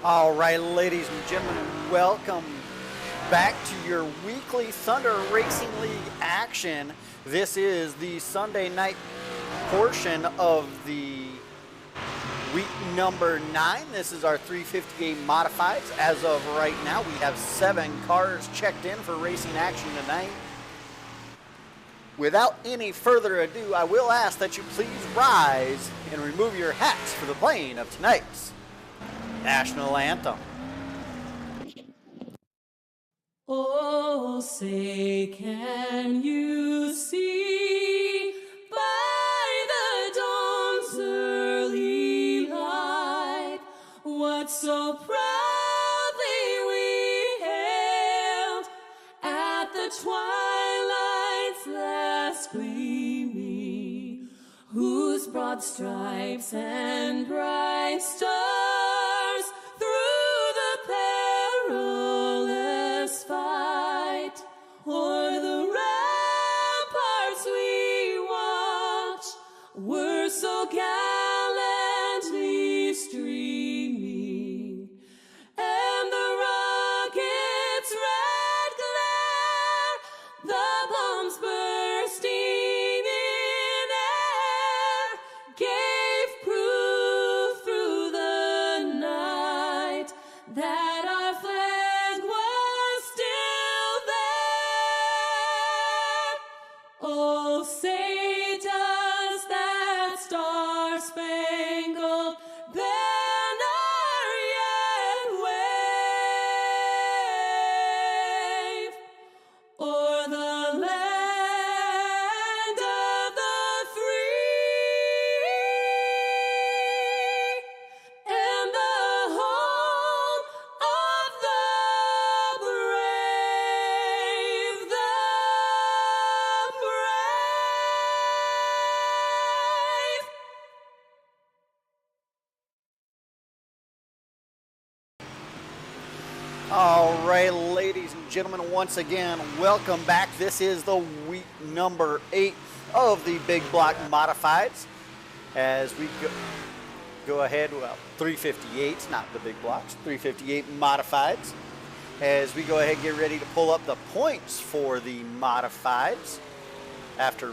All right, ladies and gentlemen, welcome back to your weekly Thunder Racing League action. This is the Sunday night portion of the week number 9. This is our 358 modifieds. As of right now, we have 7 cars checked in for racing action tonight. Without any further ado, I will ask that you please rise and remove your hats for the playing of tonight's national anthem. Oh, say can you see by the dawn's early light what so proudly we hailed at the twilight's last gleaming, whose broad stripes and bright stars through the perilous fight o'er the ramparts we watch were so gallantly streaming, and the rocket's red glare, the bombs bursting in air, gave proof through the night that our flag was still there. Oh, say does that star-spangled banner yet wave o'er the land of the free and the home of the brave, the brave. All right, ladies and gentlemen, once again, welcome back. This is the week number 8 of the Big Block Modifieds. As we go ahead, well, 358s, not the big blocks, 358 Modifieds. As we go ahead and get ready to pull up the points for the Modifieds. After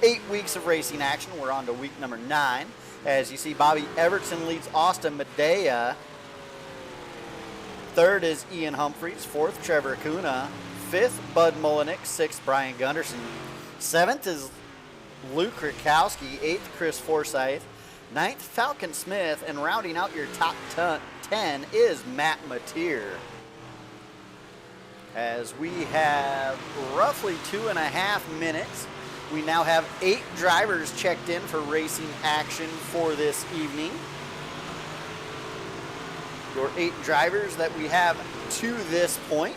8 weeks of racing action, we're on to week number 9. As you see, Bobby Everton leads Austin Medea. 3rd is Ian Humphreys. 4th, Trevor Acuna. 5th, Bud Mullenix. 6th, Brian Gunderson. 7th is Luke Rakowski. 8th, Chris Forsyth. 9th, Falcon Smith. And rounding out your top 10 is Matt Mateer. As we have roughly 2.5 minutes, we now have 8 drivers checked in for racing action for this evening. Your 8 drivers that we have to this point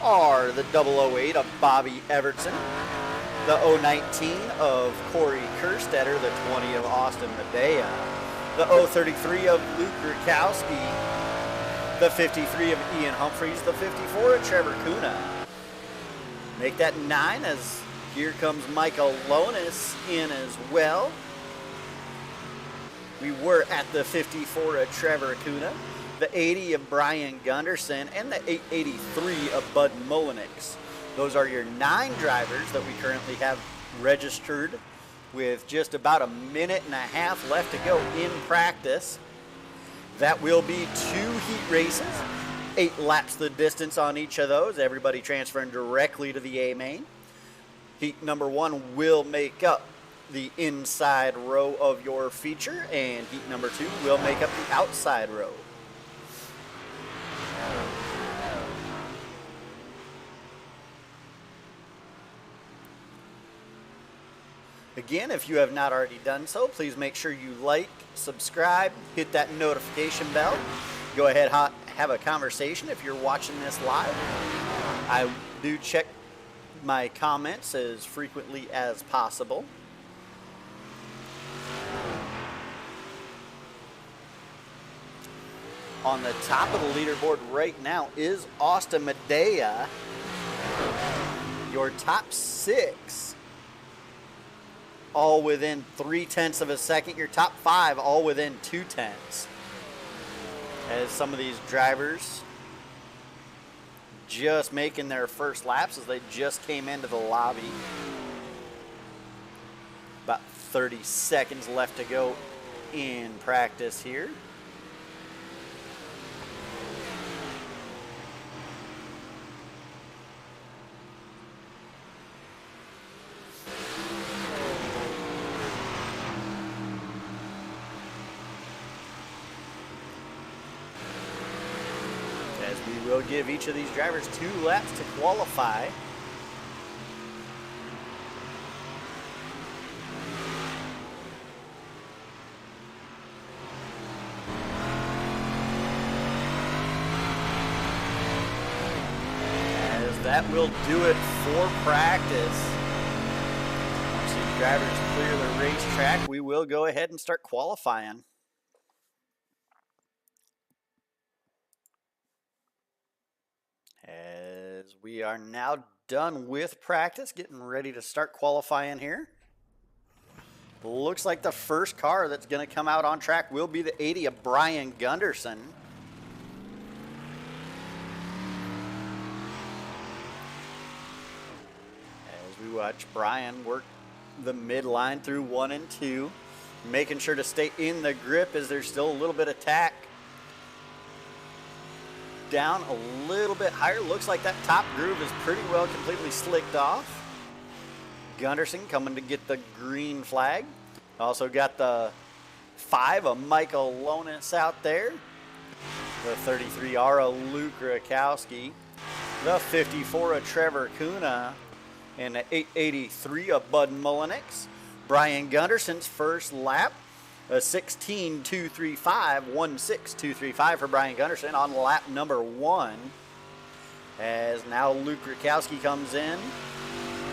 are the 008 of Bobby Everton, the 019 of Corey Kerstetter, the 20 of Austin Medea, the 033 of Luke Rakowski, the 53 of Ian Humphreys, the 54 of Trevor Kuna. Make that 9 as here comes Michael Lonis in as well. We were at the 54 of Trevor Kuna, the 80 of Brian Gunderson, and the 883 of Bud Mullenix. Those are your 9 drivers that we currently have registered, with just about a minute and a half left to go in practice. That will be 2 heat races, 8 laps the distance on each of those, everybody transferring directly to the A main. Heat number 1 will make up the inside row of your feature, and heat number 2 will make up the outside row. Again, if you have not already done so, please make sure you like, subscribe, hit that notification bell. Go ahead, have a conversation if you're watching this live. I do check my comments as frequently as possible. On the top of the leaderboard right now is Austin Medea. Your top 6 all within 0.3 of a second. Your top 5 all within 0.2. as some of these drivers just making their first laps as they just came into the lobby. About 30 seconds left to go in practice here. As we will give each of these drivers 2 laps to qualify. As that will do it for practice. Once these drivers clear the racetrack, we will go ahead and start qualifying. As we are now done with practice, getting ready to start qualifying here. Looks like the first car that's going to come out on track will be the 80 of Brian Gunderson. As we watch Brian work the midline through 1 and 2, making sure to stay in the grip as there's still a little bit of tack. Down a little bit higher. Looks like that top groove is pretty well completely slicked off. Gunderson coming to get the green flag. Also got the 5 of Michael Lonis out there. The 33R of Luke Rakowski. The 54 of Trevor Kuna. And the 883 of Bud Mullenix. Brian Gunderson's first lap. A 16.235, 1.6235 for Brian Gunderson on lap number 1. As now Luke Rakowski comes in,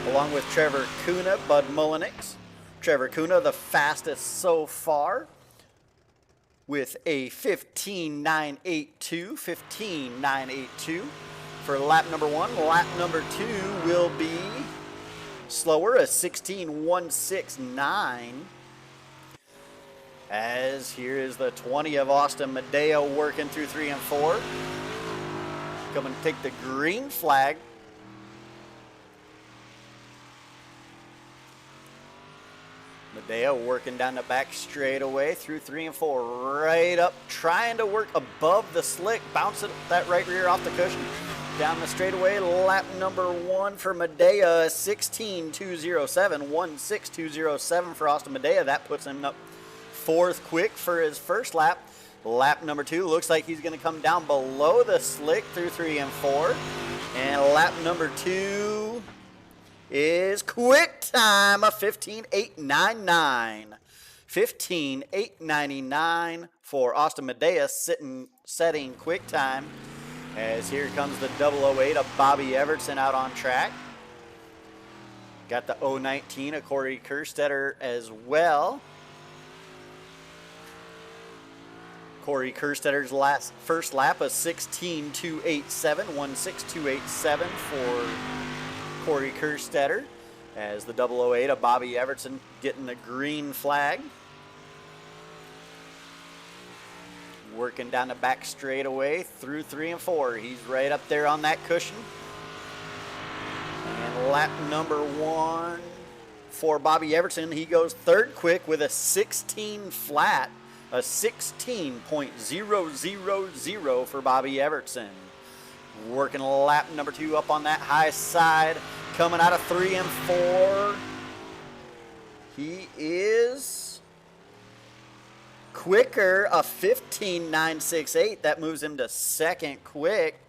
along with Trevor Kuna, Bud Mullenix. Trevor Kuna, the fastest so far, with a 15.982, 15.982 for lap number 1. Lap number 2 will be slower, a 16.169. As here is the 20 of Austin Medea working through 3 and 4. Come and take the green flag. Medea working down the back straightaway through 3 and 4. Right up, trying to work above the slick. Bounce that right rear off the cushion. Down the straightaway, lap number 1 for Medea, 16.207, 1.6207 for Austin Medea. That puts him up 4th quick for his first lap. Lap number 2 looks like he's going to come down below the slick through 3 and 4. And lap number 2 is quick time of 15.899. 15.899 for Austin Medea setting quick time. As here comes the 008 of Bobby Evertson out on track. Got the 019 of Corey Kerstetter as well. Corey Kerstetter's first lap, a 16.287, 1.6287 for Corey Kerstetter. As the 008 of Bobby Evertson getting the green flag. Working down the back straightaway through 3 and 4. He's right up there on that cushion. And lap number 1 for Bobby Evertson. He goes 3rd quick with a 16 flat. A 16.000 for Bobby Evertson. Working lap number 2 up on that high side. Coming out of 3 and 4. He is quicker, a 15.968. That moves him to 2nd quick.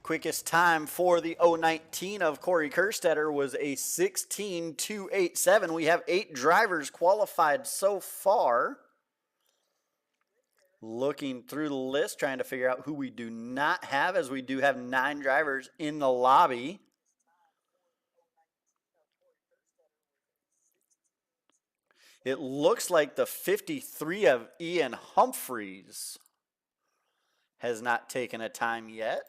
Quickest time for the 019 of Corey Kerstetter was a 16.287. We have 8 drivers qualified so far. Looking through the list, trying to figure out who we do not have, as we do have 9 drivers in the lobby. It looks like the 53 of Ian Humphreys has not taken a time yet.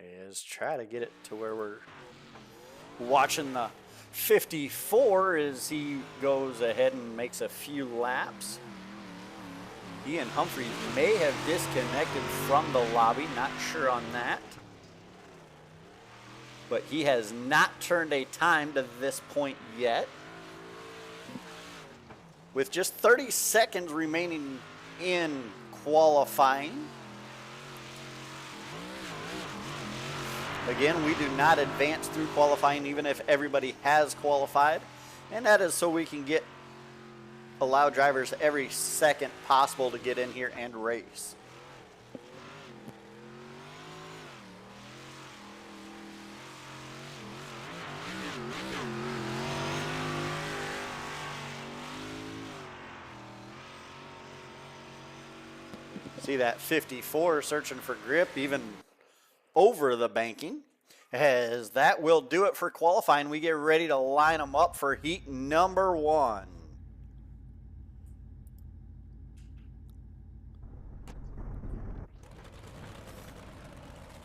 is try to get it to where we're watching the 54 as he goes ahead and makes a few laps. Ian Humphreys may have disconnected from the lobby, not sure on that. But he has not turned a time to this point yet. With just 30 seconds remaining in qualifying. Again, we do not advance through qualifying even if everybody has qualified. And that is so we can allow drivers every second possible to get in here and race. See that 54 searching for grip, even over the banking. As that will do it for qualifying, we get ready to line them up for heat number 1.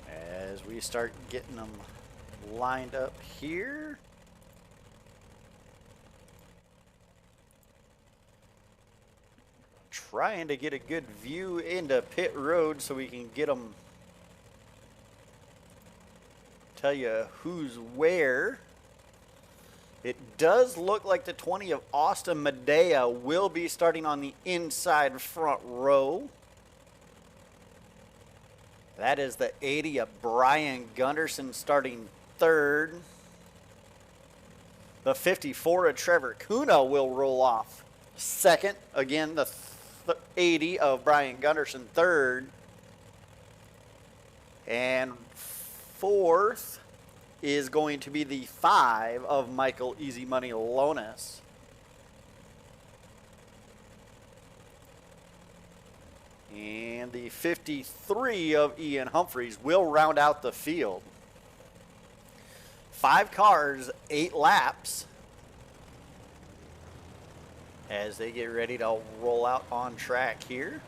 As we start getting them lined up here. Trying to get a good view into pit road so we can get them, tell you who's where. It does look like the 20 of Austin Medea will be starting on the inside front row. That is the 80 of Brian Gunderson starting third. The 54 of Trevor Kuna will roll off second. Again, the 80 of Brian Gunderson third. And fourth is going to be the 5 of Michael Easy Money Lonis. And the 53 of Ian Humphreys will round out the field. 5 cars, 8 laps. As they get ready to roll out on track here.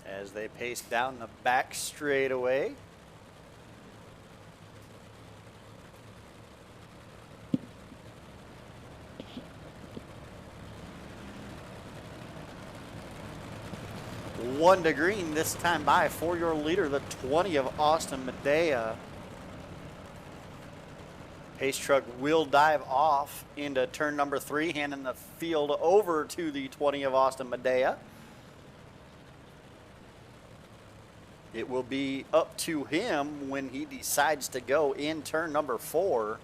As they pace down the back straightaway. One to green this time by for your leader, the 20 of Austin Medea. Pace truck will dive off into turn number 3, handing the field over to the 20 of Austin Medea. It will be up to him when he decides to go in turn number 4.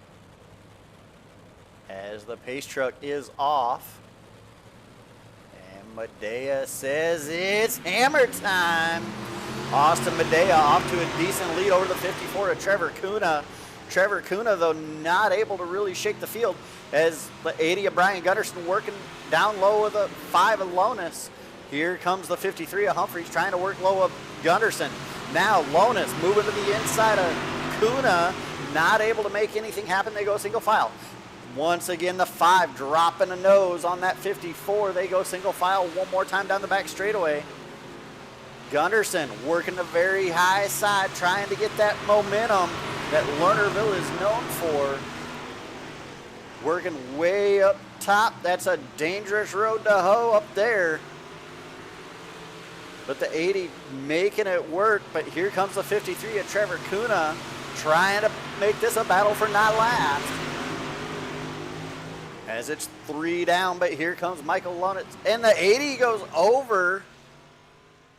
As the pace truck is off. Medea says it's hammer time. Austin Medea off to a decent lead over the 54 of Trevor Kuna. Trevor Kuna, though, not able to really shake the field as the 80 of Brian Gunderson working down low with the 5 of Lonis. Here comes the 53 of Humphreys trying to work low of Gunderson. Now Lonis moving to the inside of Kuna, not able to make anything happen. They go single file. Once again, the 5 dropping a nose on that 54. They go single file one more time down the back straightaway. Gunderson working the very high side, trying to get that momentum that Lernerville is known for. Working way up top. That's a dangerous road to hoe up there. But the 80 making it work. But here comes the 53 of Trevor Kuna, trying to make this a battle for not last. As it's 3 down, but here comes Michael Lunitz. And the 80 goes over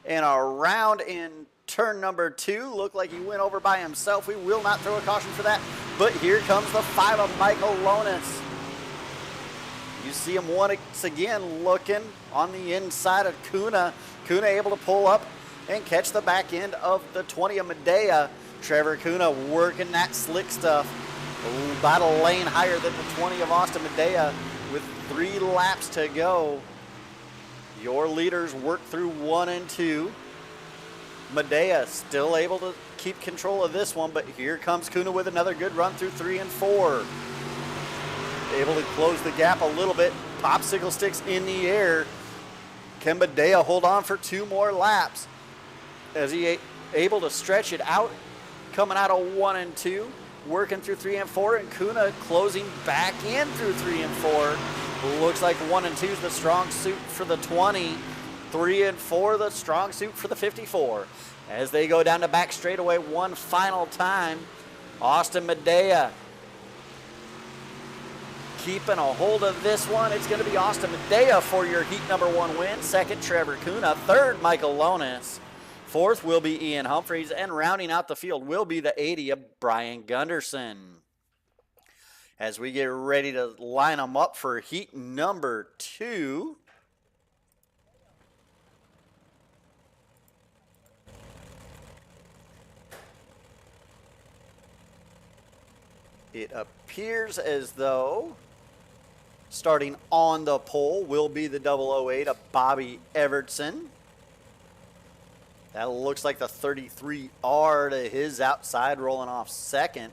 and around in turn number 2. Looked like he went over by himself. We will not throw a caution for that. But here comes the 5 of Michael Lunitz. You see him once again looking on the inside of Kuna. Kuna able to pull up and catch the back end of the 20 of Medea. Trevor Kuna working that slick stuff. About a lane higher than the 20 of Austin Medea. with 3 laps to go. Your leaders work through 1 and 2. Medea still able to keep control of this one, but here comes Kuna with another good run through 3 and 4. Able to close the gap a little bit. Popsicle sticks in the air. Can Medea hold on for 2 more laps? As he able to stretch it out, coming out of 1 and 2, working through 3 and 4, and Kuna closing back in through 3 and 4. Looks like 1 and 2 is the strong suit for the 20. 3 and 4 the strong suit for the 54. As they go down the back straightaway one final time, Austin Medea keeping a hold of this one. It's going to be Austin Medea for your heat number 1 win. Second, Trevor Kuna. Third, Michael Lonis. Fourth will be Ian Humphreys. And rounding out the field will be the 80 of Brian Gunderson. As we get ready to line them up for heat number 2. It appears as though starting on the pole will be the 008 of Bobby Evertson. That looks like the 33R to his outside, rolling off second.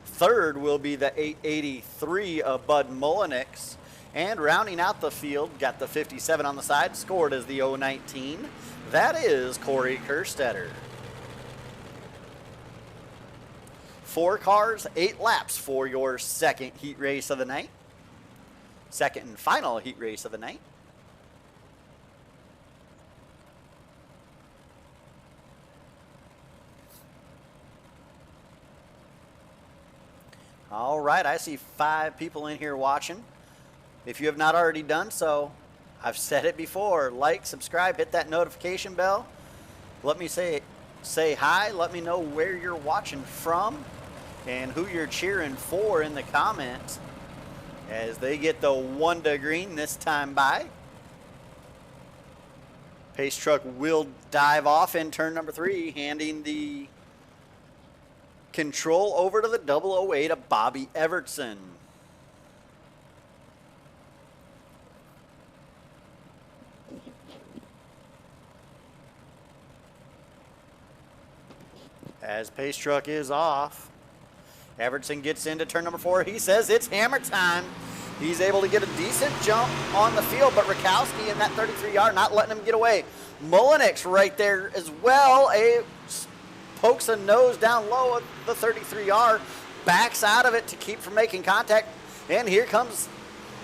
Third will be the 883 of Bud Mullenix. And rounding out the field, got the 57 on the side, scored as the 019. That is Corey Kerstetter. 4 cars, 8 laps for your second heat race of the night. Second and final heat race of the night. All right, I see 5 people in here watching. If you have not already done so, I've said it before. Like, subscribe, hit that notification bell. Let me say hi. Let me know where you're watching from and who you're cheering for in the comments as they get the 1 to green this time by. Pace truck will dive off in turn number 3, handing the control over to the 008 of Bobby Evertson. As pace truck is off, Evertson gets into turn number 4. He says it's hammer time. He's able to get a decent jump on the field, but Rakowski in that 33R not letting him get away. Mullenix right there as well. Pokes a nose down low of the 33R, backs out of it to keep from making contact. And here comes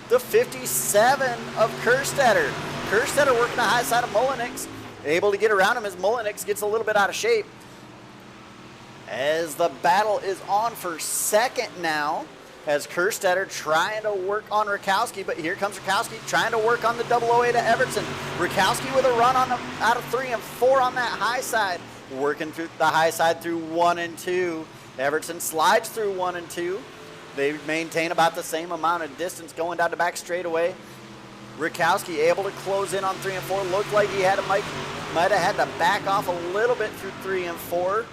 the 57 of Kerstetter. Kerstetter working the high side of Mullenix, able to get around him as Mullenix gets a little bit out of shape. As the battle is on for second now, as Kerstetter trying to work on Rakowski, but here comes Rakowski trying to work on the 008 of Evertson. Rakowski with a run on out of 3 and 4 on that high side, working through the high side through 1 and 2. Evertson slides through 1 and 2. They maintain about the same amount of distance going down the back straightaway. Rakowski able to close in on 3 and 4. Looked like he might have had to back off a little bit through 3 and 4.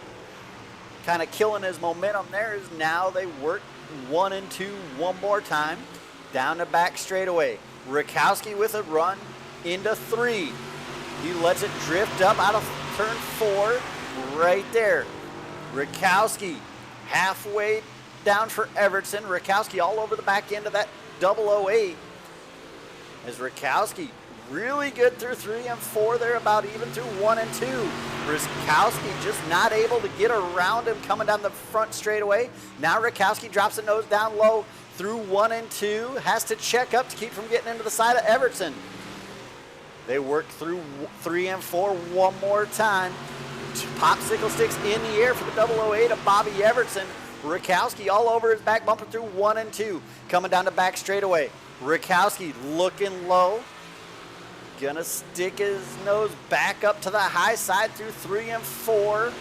Kind of killing his momentum there. Is now they work 1 and 2 one more time down the back straightaway. Rakowski with a run into 3. He lets it drift up out of turn 4 right there. Rakowski halfway down for Evertson. Rakowski all over the back end of that 008. As Rakowski really good through 3 and 4. They're about even through 1 and 2. Rakowski just not able to get around him coming down the front straightaway. Now Rakowski drops the nose down low through 1 and 2. Has to check up to keep from getting into the side of Evertson. They work through 3 and 4 one more time. Popsicle sticks in the air for the 008 of Bobby Evertson. Rakowski all over his back, bumping through 1 and 2. Coming down the back straightaway. Rakowski looking low. Gonna stick his nose back up to the high side through 3 and 4.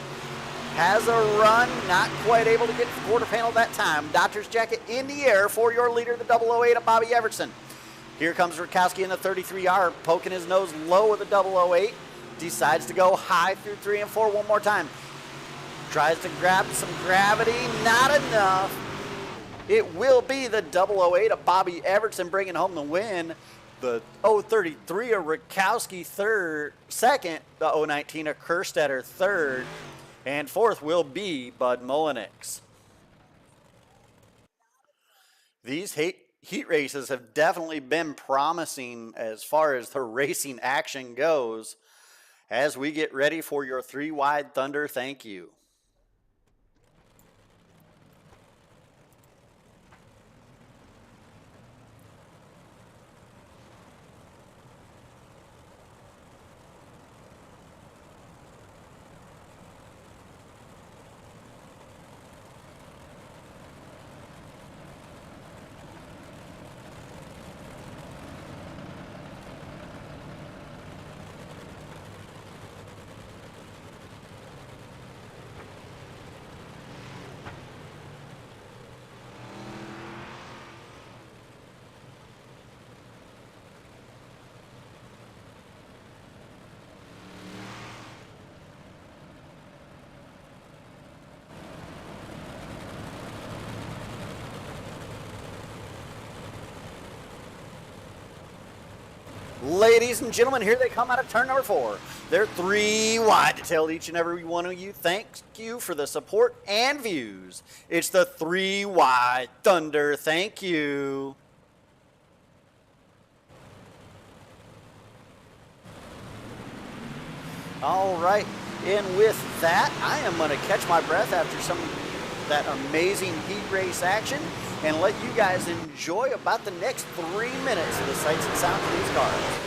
Has a run, not quite able to get the quarter panel that time. Doctor's jacket in the air for your leader, the 008 of Bobby Evertson. Here comes Rakowski in the 33R, poking his nose low with the 008. Decides to go high through 3 and 4 one more time. Tries to grab some gravity, not enough. It will be the 008 of Bobby Evertson bringing home the win. The 033 of Rakowski second. The 019 of Kerstetter third. And fourth will be Bud Mullenix. These heat races have definitely been promising as far as the racing action goes as we get ready for your 3 Wide Thunder thank you. Ladies and gentlemen, here they come out of turn number 4. They're 3 wide to tell each and every one of you thank you for the support and views. It's the 3 Wide Thunder thank you. All right, and with that, I am going to catch my breath after some of that amazing heat race action and let you guys enjoy about the next 3 minutes of the sights and sounds of these cars.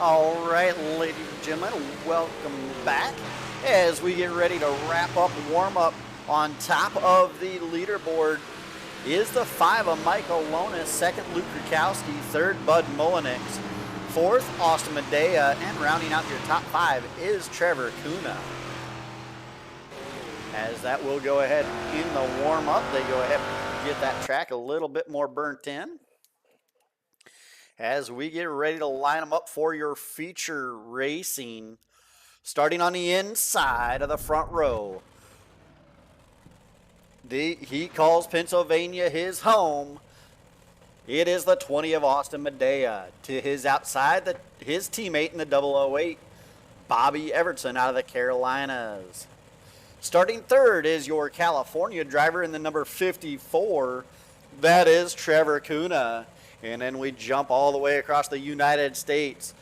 All right, ladies and gentlemen, welcome back as we get ready to wrap up warm-up. On top of the leaderboard is the 5 of Michael Lonis, second Luke Rukowski, third Bud Mullenix, fourth Austin Medea, and rounding out your top 5 is Trevor Kuna. As that will go ahead in the warm-up, they go ahead and get that track a little bit more burnt in. As we get ready to line them up for your feature racing, starting on the inside of the front row. He calls Pennsylvania his home. It is the 20 of Austin Medea. To his outside, his teammate in the 008, Bobby Everton out of the Carolinas. Starting third is your California driver in the number 54. That is Trevor Kuna. And then we jump all the way across the United States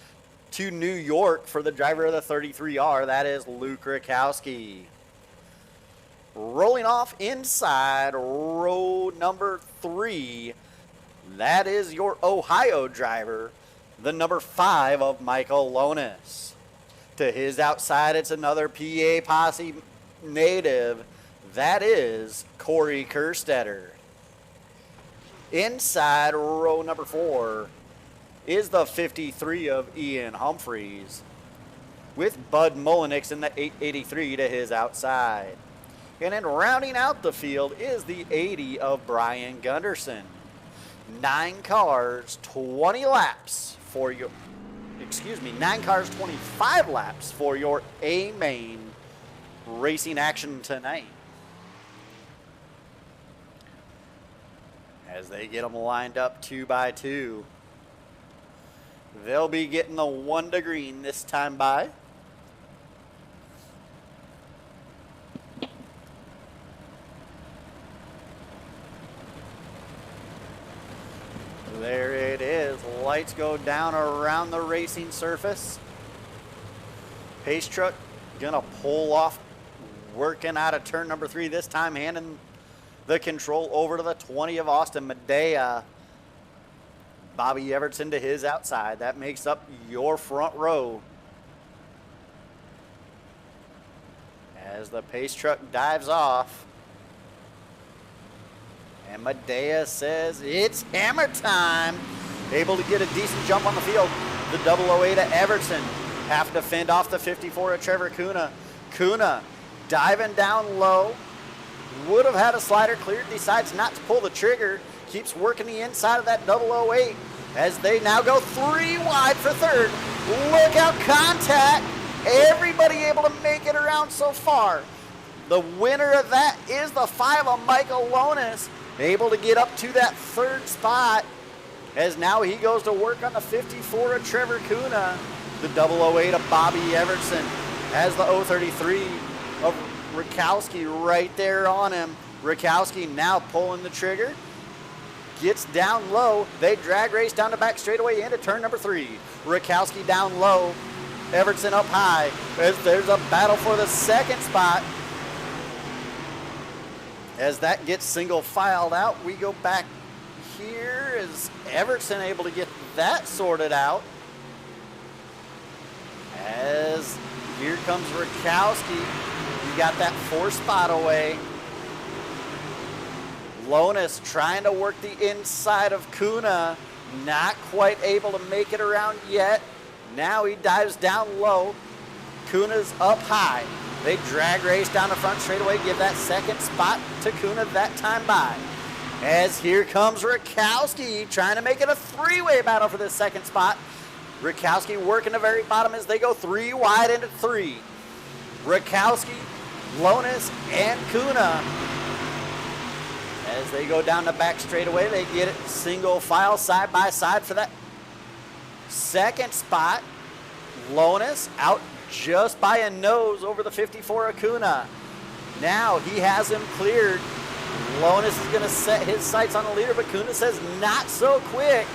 to New York for the driver of the 33R. That is Luke Rukowski. Rolling off inside row number 3, that is your Ohio driver, the number 5 of Michael Lonis. To his outside, it's another PA Posse native. That is Corey Kerstetter. Inside row number 4 is the 53 of Ian Humphreys, with Bud Mullenix in the 883 to his outside. And then rounding out the field is the 80 of Brian Gunderson. 9 cars, 20 laps for your, 9 cars, 25 laps for your A-main racing action tonight. As they get them lined up 2 by 2. They'll be getting the 1 to green this time by. There it is. Lights go down around the racing surface. Pace truck gonna pull off, working out of turn number 3 this time, handing the control over to the 20 of Austin Medea. Bobby Everton to his outside. That makes up your front row. As the pace truck dives off. And Medea says it's hammer time. Able to get a decent jump on the field. The 008 of Everton. Have to fend off the 54 of Trevor Kuna. Kuna diving down low. Would have had a slider cleared, decides not to pull the trigger, keeps working the inside of that 008 as they now go 3 wide for third. Look out, contact. Everybody able to make it around so far. The winner of that is the 5 of Michael Lonis, able to get up to that 3rd spot as now he goes to work on the 54 of Trevor Kuna. The 008 of Bobby Everson has the 033 of Rukowski right there on him. Rukowski now pulling the trigger. Gets down low. They drag race down the back straightaway into turn number 3. Rukowski down low. Everton up high. As there's a battle for the 2nd spot. As that gets single filed out, we go back here. Is Everton able to get that sorted out? As here comes Rukowski. You got that 4 spot away. Lonis trying to work the inside of Kuna. Not quite able to make it around yet. Now he dives down low. Kuna's up high. They drag race down the front straightaway. Give that 2nd spot to Kuna that time by. As here comes Rukowski trying to make it a 3-way battle for this 2nd spot. Rukowski working the very bottom as they go 3 wide into 3. Rukowski, Lonis, and Kuna. As they go down the back straightaway, they get it single file side by side for that 2nd spot. Lonis out just by a nose over the 54 of Kuna. Now he has him cleared. Lonis is going to set his sights on the leader, but Kuna says not so quick.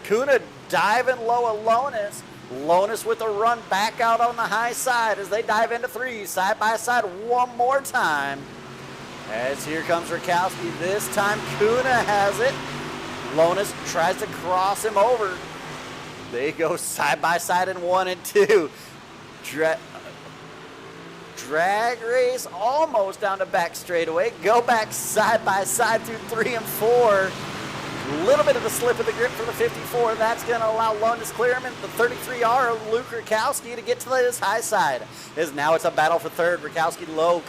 Kuna diving low at Lonis. Lonis with a run back out on the high side as they dive into 3, side by side one more time. As here comes Rukowski. This time Kuna has it. Lonis tries to cross him over. They go side by side in 1 and 2. Drag race almost down to back straightaway. Go back side by side through 3 and 4. A little bit of the slip of the grip for the 54. That's going to allow Lundis Clearman, the 33R, Luke Rakowski, to get to his high side. As now it's a battle for third. Rakowski low,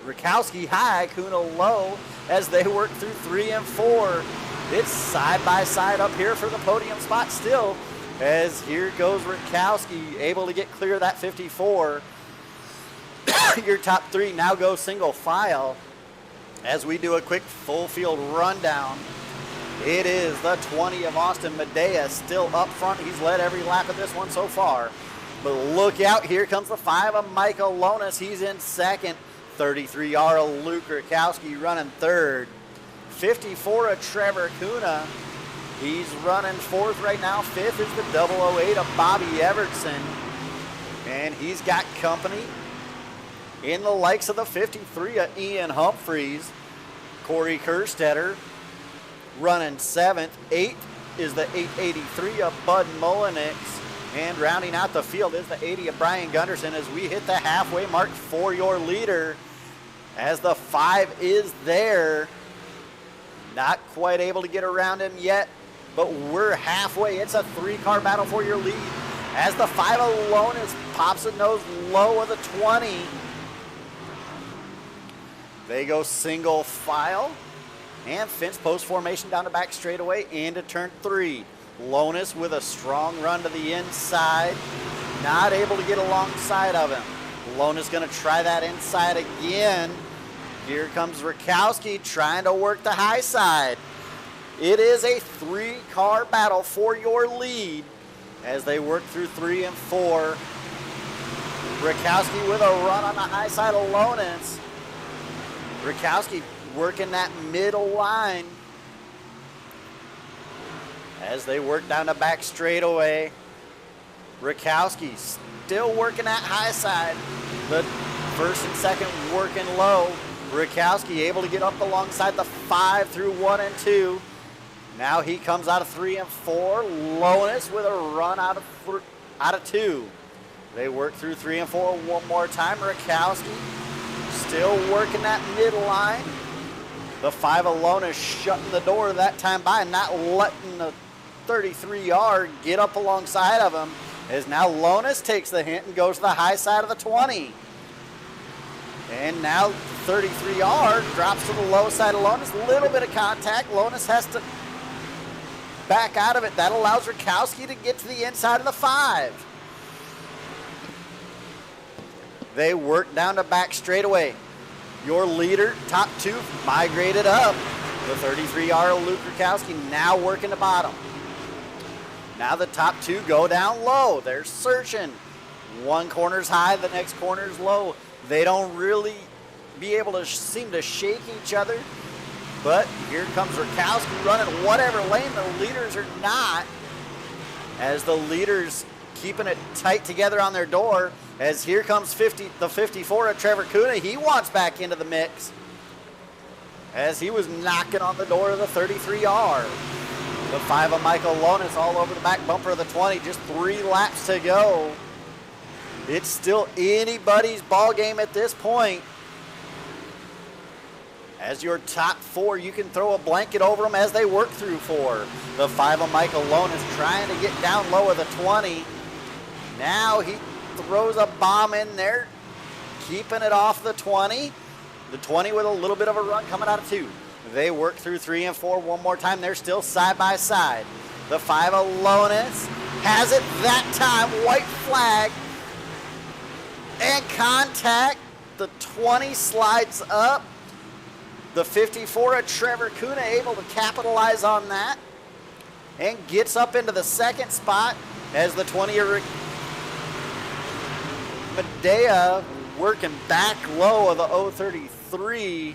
Rakowski high, Kuna low as they work through 3 and 4. It's side by side up here for the podium spot still. As here goes Rakowski, able to get clear of that 54. Your top 3 now go single file. As we do a quick full field rundown, it is the 20 of Austin Medea still up front. He's led every lap of this one so far. But look out, here comes the 5 of Michael Lonis. He's in second. 33R of Luke Rakowski running third. 54 of Trevor Kuna. He's running fourth right now. Fifth is the 008 of Bobby Evertson. And he's got company in the likes of the 53 of Ian Humphreys. Corey Kerstetter running 7th. 8th is the 883 of Bud Mullenix. And rounding out the field is the 80 of Brian Gunderson as we hit the halfway mark for your leader. As the 5 is there. Not quite able to get around him yet, but we're halfway. It's a 3-car battle for your lead. As the 5 alone pops a nose low of the 20. They go single file and fence post formation down the back straightaway into turn 3. Lonis with a strong run to the inside. Not able to get alongside of him. Lonis going to try that inside again. Here comes Rakowski trying to work the high side. It is a 3-car battle for your lead as they work through 3 and 4. Rakowski with a run on the high side of Lonis. Rakowski working that middle line as they work down the back straightaway. Rakowski still working that high side. The first and second working low. Rakowski able to get up alongside the 5 through 1 and 2. Now he comes out of 3 and 4. Lonis with a run out of 2. They work through 3 and 4 one more time. Rakowski still working that midline. The 5 alone is shutting the door that time by, not letting the 33R get up alongside of him. As now Lonis takes the hint and goes to the high side of the 20. And now 33R drops to the low side of Lonis. A little bit of contact. Lonis has to back out of it. That allows Rakowski to get to the inside of the 5. They work down the back straightaway. Your leader, top 2, migrated up. The 33R Luke Rakowski now working the bottom. Now the top 2 go down low. They're searching. One corner's high, the next corner's low. They don't really be able to seem to shake each other. But here comes Rakowski running whatever lane the leaders are not. As the leaders keeping it tight together on their door. As here comes the 54 of Trevor Kuna. He wants back into the mix. As he was knocking on the door of the 33R. The 5 of Michael Lonis all over the back bumper of the 20. Just 3 laps to go. It's still anybody's ball game at this point. As your top 4, you can throw a blanket over them as they work through 4. The 5 of Michael Lonis trying to get down low of the 20. Now he throws a bomb in there, keeping it off the 20. The 20 with a little bit of a run coming out of 2. They work through 3 and 4 one more time. They're still side by side. The 5 of Lonis has it that time. White flag and contact. The 20 slides up. The 54 of Trevor Kuna able to capitalize on that and gets up into the second spot as the 20 of Medea working back low of the 033.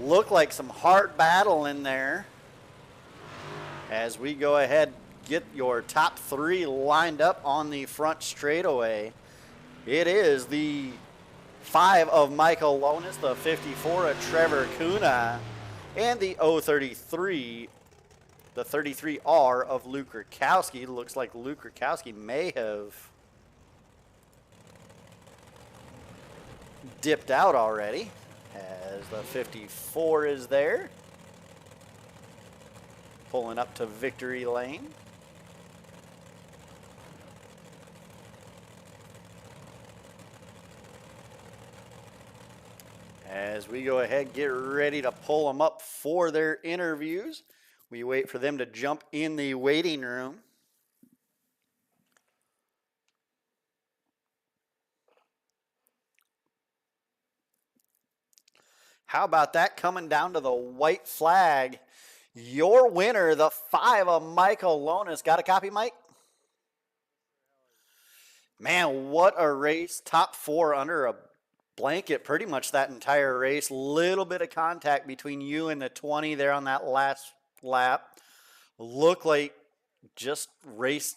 Look like some hard battle in there. As we go ahead, get your top 3 lined up on the front straightaway. It is the 5 of Michael Lonis, the 54 of Trevor Kuna, and the 033 the 33R of Luke Rakowski. Looks like Luke Rakowski may have dipped out already, as the 54 is there, pulling up to victory lane. As we go ahead, get ready to pull them up for their interviews. We wait for them to jump in the waiting room. How about that, coming down to the white flag? Your winner, the 5 of Michael Lonis. Got a copy, Mike? Man, what a race. Top 4 under a blanket pretty much that entire race. Little bit of contact between you and the 20 there on that last lap. Looked like just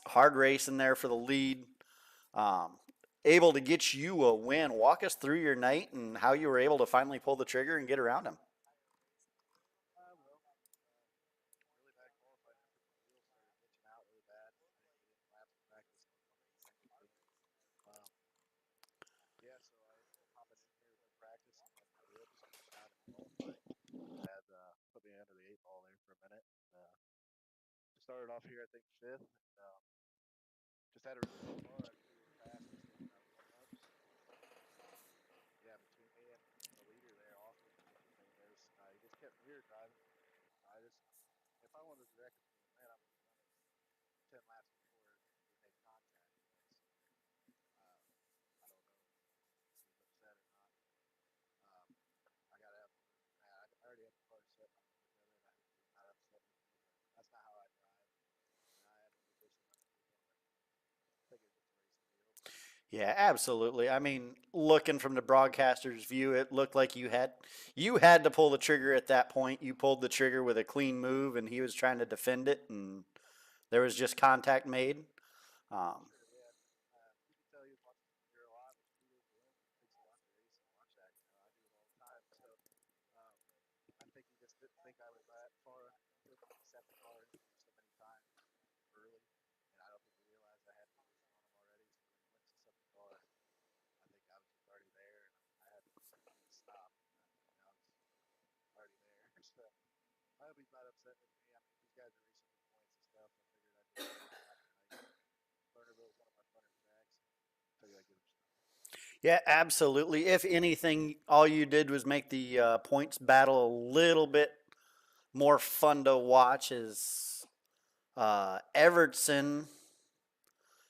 hard race in there for the lead. Able to get you a win. Walk us through your night and how you were able to finally pull the trigger and get around him. Started off here, I think, fifth. Just had a really good car. I was pretty fast and stuff in our warm-ups. Yeah, between me and the leader there, Austin, his name is, he just kept mirror driving. If I wanted to record for the man, I would have done it 10 laps before we made contact. I don't know if he was upset or not. I got to have, man, I already had the car set on the other, and I hope he's not upset with me, but that's not how I drive. And I had a position underneath him, but I figured it's a race deal. Yeah, absolutely. I mean, looking from the broadcaster's view, it looked like you had to pull the trigger at that point. You pulled the trigger with a clean move, and he was trying to defend it, and there was just contact made. Um, Sure, yeah. You can tell he was watching the mirror a lot, which kudos to him. It takes a lot to race and watch that. I do it all the time. So um, I think he just didn't think I was that far into it. He set the car in so many times early, and I don't think he realized I had position on him already. So when he went to set the car, I think I was just already there, and I had to stop. I was already there. So I hope he's not upset with me. I mean, these guys are racing for points and stuff. I figured I'd just have a night. Lernerville is one of my funner tracks. I figured I'd give him a shot. yeah, absolutely. If anything, all you did was make the points battle a little bit more fun to watch. As Evertson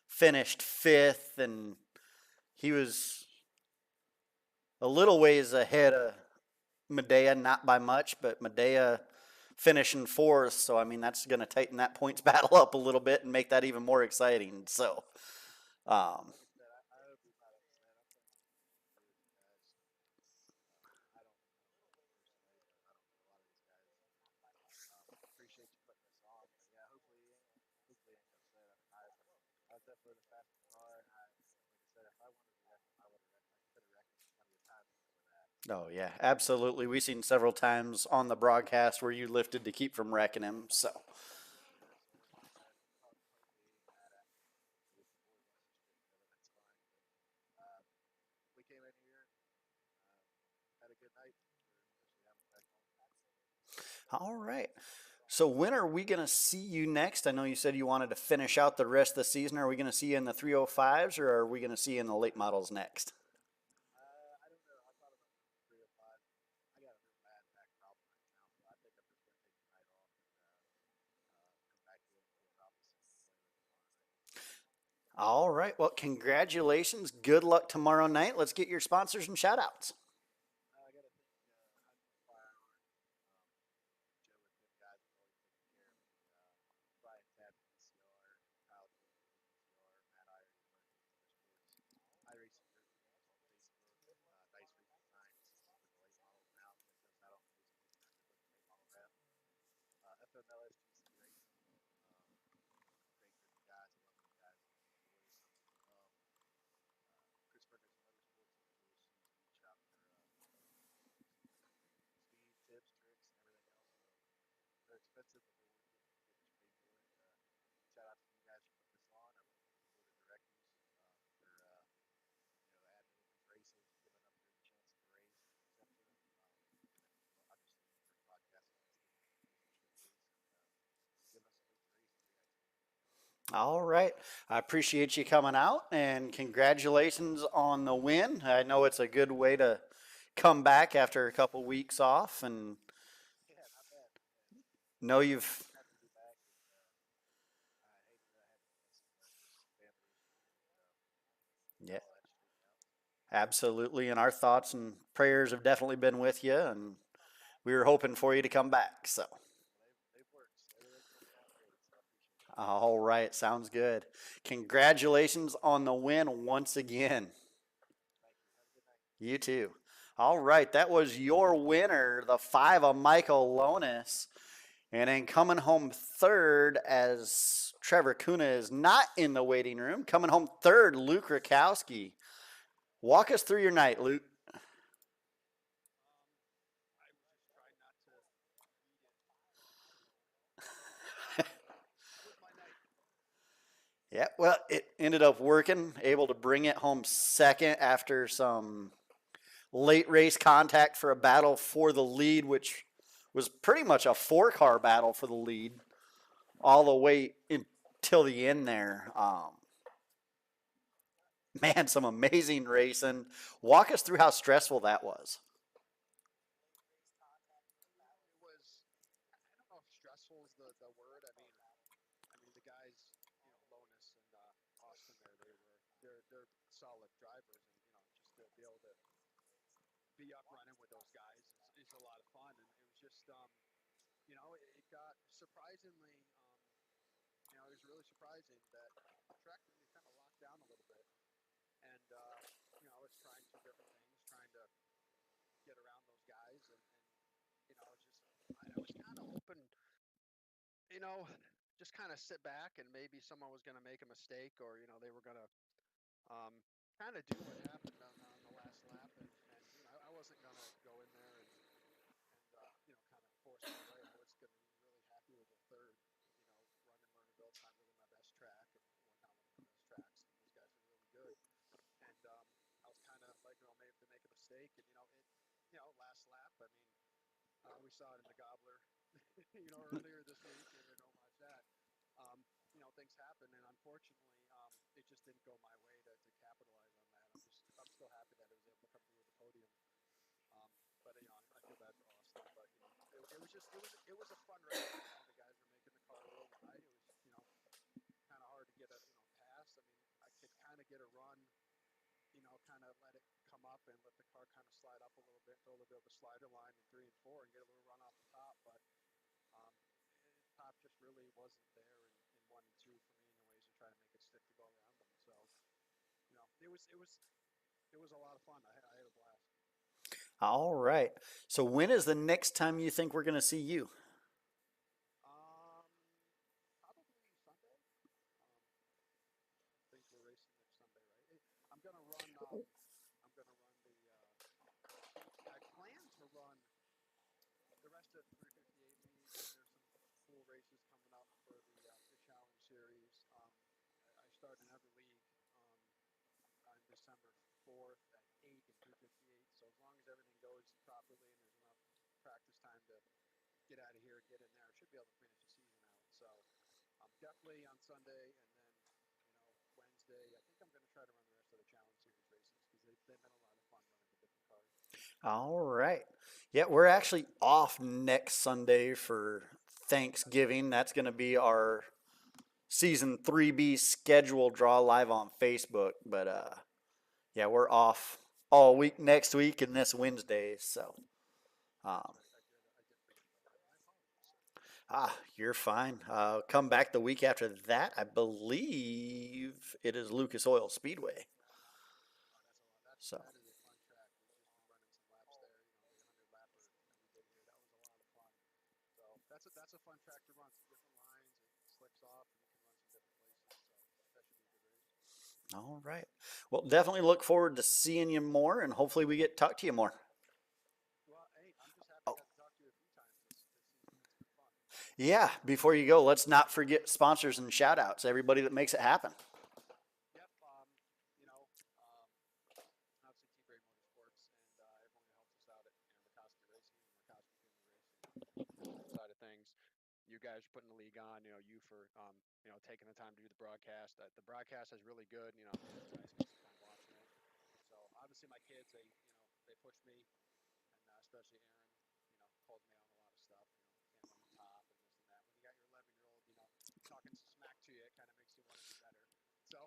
finished 5th, and he was a little ways ahead of Medea, not by much, but Medea finishing 4th. So, I mean, that's going to tighten that points battle up a little bit and make that even more exciting. So, um, I hope he's not upset. I'm playing for these guys. I don't know personally, but I don't know a lot of these guys. Appreciate you putting this on. But yeah, hopefully he ain't upset. I was definitely the fastest car, and like I said, if I wanted to wreck him, I would have wrecked. I could have wrecked him plenty of times before that. oh, yeah, absolutely. We've seen several times on the broadcast where you lifted to keep from wrecking him. So, Yeah, so hopefully he ain't mad at me. If the board wants to strip me of it, that's fine. But we came in here and had a good night. We're officially having back home. all right. So, when are we going to see you next? I know you said you wanted to finish out the rest of the season. Are we going to see you in the 305s, or are we going to see you in the late models next? I don't know. I thought about doing 305. I got a real bad back problem right now, so I think I'm just going to take the night off and come back to it and probably play with it tomorrow night. All right. Well, congratulations. Good luck tomorrow night. Let's get your sponsors and shout outs. I got to thank High Point Firearm, Joe with them guys have always taken care of me. Brian Tapp, VCR, Kyle Jones with VCR, Matt Irie with Lernerville Motorsports, iRacing's on Facebook, Dice Racing Designs with the late models now. Check those out on Facebook. They're a good looking late model rep. FMLSGC Racing, great group of guys. I love those guys. Those are my boys. Chris Ferguson Motorsports is the newest speed shop for speed tips, tricks, and everything else. So they're expensive, but they're worth it. All right. I appreciate you coming out and congratulations on the win. I know it's a good way to come back after a couple weeks off and Yeah, not bad. know Yeah, you've, happy to be back, and I hated that I had to miss it, but family issues and yeah, all that straightened out. absolutely. And our thoughts and prayers have definitely been with you and we were hoping for you to come back. So, Well, they've worked. So everything's working out great, so I appreciate it. all right. Sounds good. Congratulations on the win once again. Thank you. Have a good night. You too. All right, that was your winner, the five of Michael Lonis. And then coming home third, as Trevor Kuna is not in the waiting room, coming home third, Luke Rakowski. Walk us through your night, Luke. Um, I was just trying not to read it. That was my night. Yeah, well, it ended up working, able to bring it home second after some late race contact for a battle for the lead, which was pretty much a four-car battle for the lead all the way until the end there. Man, some amazing racing. Walk us through how stressful that was. It was. I don't know if stressful is the word. I mean the guys, Lonis and Austin there, they're solid drivers, and just to be able to be up running with those guys is a lot of fun. And it was just, it got surprisingly, it was really surprising that the track really kind of locked down a little bit. And, I was trying some different things, trying to get around those guys. And it's just, I was kind of hoping, you know, just kind of sit back and maybe someone was going to make a mistake, or, they were going to kind of do what happened on the last lap. And I wasn't going to go in there and kind of force my way. I was going to be really happy with the third. Running Lernerville, it's not really my best track, and not one of my best tracks. And those guys are really good. And I was kind of like, maybe to make a mistake. And last lap. I mean, we saw it in the Gobbler, earlier this week. And don't watch that. Things happen, and unfortunately, it just didn't go my way to capitalize on that. I'm still happy that I was able to come through with the podium. Um, but I feel bad for Austin. But it was a fun race. The guys were making the car real wide. It was kind of hard to get a pass. I mean, I could kind of get a run. Kind of let it come up and let the car kind of slide up a little bit, throw a little bit of a slider line in 3 and 4, and get a little run off the top. But um, top just really wasn't there in 1 and 2 for me, anyways, to try to make it stick to go around them. So it was a lot of fun. I had a blast. All right. So when is the next time you think we're going to see you? Um, Probably Sunday. I think we're racing next Sunday, right? I'm gonna run. I'm gonna run the. I plan to run the rest of the 358 league. There's some cool races coming up for the challenge series. I start in every league on December 4th at 8 and 358. So as long as everything goes properly and there's enough practice time to get out of here and get in there, I should be able to finish the season out. So definitely on Sunday, and then Wednesday. I think I'm going to try to run the rest of the challenge series races because they've been a lot of fun running the different cars. All right. Yeah, we're actually off next Sunday for Thanksgiving. That's going to be our season 3B schedule draw live on Facebook. But yeah, we're off all week next week and this Wednesday. So, um, I did forget about that. I apologize. you're fine. Come back the week after that. I believe it is Lucas Oil Speedway. Oh, that's a lot. So, That is a fun track. We've just been running some laps there. The 100 lapper that we did here. That was a lot of fun. So that's a fun track to run. Some different lines. It slicks off, and you can run some different places. So that should be a good race. all right. Well, definitely look forward to seeing you more and hopefully we get to talk to you more. Well, hey, I'm just happy I Oh, got to talk to you a few times this season. It's been fun. yeah, before you go, let's not forget sponsors and shout outs, everybody that makes it happen. Yep. Obviously Team Brave Motorsports and everyone who helps us out at Murkowski Racing and Murkowski Family Racing side of things. You guys for putting the league on. You for taking the time to do the broadcast. The broadcast is really good. You guys spend some time watching it. So obviously my kids, they push me, and especially Aaron, calls me on a lot of stuff. Can't run the top and this and that. When you got your 11-year-old, talking smack to you, it kind of makes you want to do better. So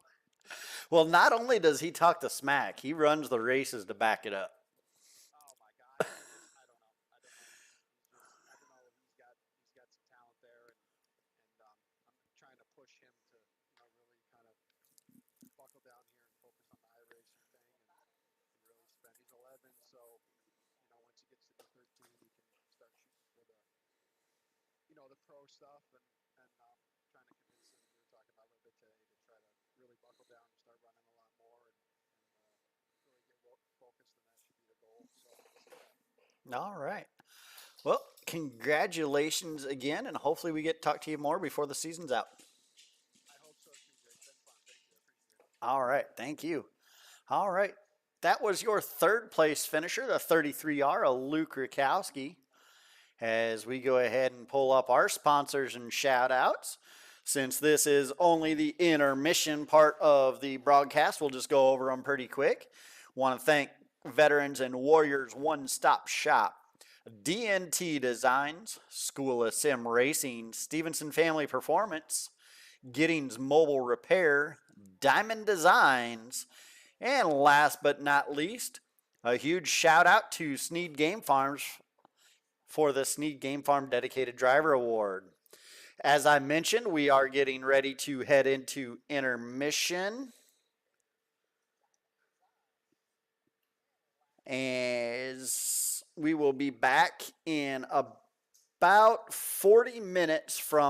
Well, not only does he talk the smack, he runs the races to back it up. oh my God, I don't know. He's just I don't know. He's got some talent there, and I'm trying to push him to really kind of buckle down here and focus on the iRacing thing and really spend. He's 11, so once he gets to be 13, he can start shooting for the pro stuff and trying to convince him. We were talking about a little bit today to try to really buckle down and start running a lot more and really get focused, and that should be the goal. So we'll see that. All right. Well, congratulations again, and hopefully we get to talk to you more before the season's out. I hope so too, Jay. It's been fun. Thank you. I appreciate it. All right. Thank you. All right. That was your third place finisher, the 33R of Luke Rakowski. As we go ahead and pull up our sponsors and shout outs. Since this is only the intermission part of the broadcast, we'll just go over them pretty quick. Want to thank Veterans and Warriors One Stop Shop, DNT Designs, School of Sim Racing, Stevenson Family Performance, Giddings Mobile Repair, Diamond Designs, and last but not least, a huge shout out to Sneed Game Farms for the Sneed Game Farm Dedicated Driver Award. As I mentioned, we are getting ready to head into intermission. As we will be back in about 40 minutes from